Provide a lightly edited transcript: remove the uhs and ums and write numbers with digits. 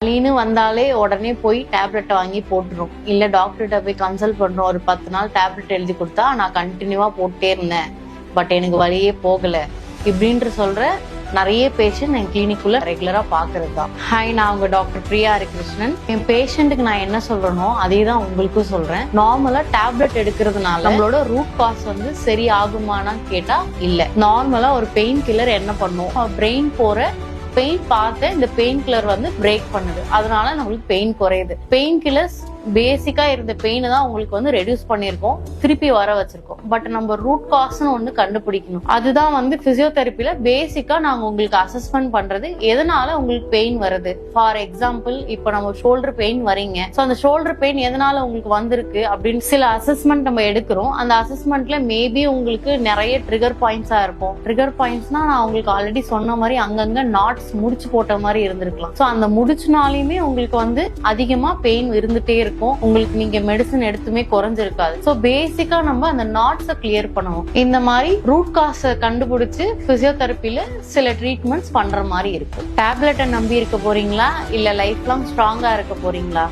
வலின்னு வந்தாலே உடனே போய் டேப்லெட்டை வாங்கி போட்டுரும். இல்ல டாக்டர்கிட்ட போய் கன்சல்ட் பண்றோம், ஒரு 10 நாள் டேப்லெட் எழுதி கொடுத்தா நான் கண்டினியூவா போட்டே இருந்தேன், பட் எனக்கு வலியே போகல இப்படின்ற சொல்ற நிறைய பேஷண்ட் என் கிளினிக்குள்ள ரெகுலரா பாக்குறது தான். ஹாய், நான் உங்க டாக்டர் பிரியா ஹரிகிருஷ்ணன். என் பேஷண்ட்டுக்கு நான் என்ன சொல்றேனோ அதே தான் உங்களுக்கும் சொல்றேன். நார்மலா டேப்லெட் எடுக்கிறதுனால நம்மளோட ரூட் காஸ் சரி ஆகுமானா கேட்டா இல்ல. நார்மலா ஒரு பெயின் கில்லர் என்ன பண்ணும், பிரெயின் போற பெயின் பார்த்து இந்த பெயின் கில்லர் பிரேக் பண்ணுது, அதனால நம்மளுக்கு பெயின் குறையுது. பெயின் கில்லர்ஸ் பேசிக்கா இருந்த பெயின் தான் உங்களுக்கு ரெடியூஸ் பண்ணிருக்கோம், திருப்பி வர வச்சிருக்கோம். பட் நம்ம ரூட் காஸ்னு ஒண்ணு கண்டுபிடிக்கணும். அதுதான் பிசியோதெரப்பில பேசிக்கா நாங்க உங்களுக்கு அசஸ்மெண்ட் பண்றது, எதனால உங்களுக்கு பெயின் வருது. ஃபார் எக்ஸாம்பிள், இப்ப நம்ம ஷோல்டர் பெயின் வரீங்க, சோ அந்த ஷோல்டர் பெயின் எதனால உங்களுக்கு வந்திருக்கு அப்படின்னு சில அசஸ்மெண்ட் நம்ம எடுக்கிறோம். அந்த அசஸ்மெண்ட்ல மேபி உங்களுக்கு நிறைய ட்ரிகர் பாயிண்ட்ஸா இருக்கும். ட்ரிகர் பாயிண்ட்ஸ்னா நான் உங்களுக்கு ஆல்ரெடி சொன்ன மாதிரி அங்கங்க நாட்ஸ் முடிச்சு போட்ட மாதிரி இருந்திருக்கலாம். சோ அந்த முடிச்சுனாலுமே உங்களுக்கு அதிகமா பெயின் இருந்துட்டே இருக்கும். உங்களுக்கு நீங்க மெடிசன் எடுத்துமே குறைஞ்சிருக்காது. சோ பேசிக்கா நம்ம அந்த நாட்ஸை கிளியர் பண்ணுவோம். இந்த மாதிரி ரூட் காஸை கண்டுபிடிச்சு பிசியோதெரப்பில சில ட்ரீட்மெண்ட்ஸ் பண்ற மாதிரி இருக்கு. டேப்லெட்டை நம்பி இருக்க போறீங்களா இல்ல லைஃப் லாங் ஸ்ட்ராங்கா இருக்க போறீங்களா?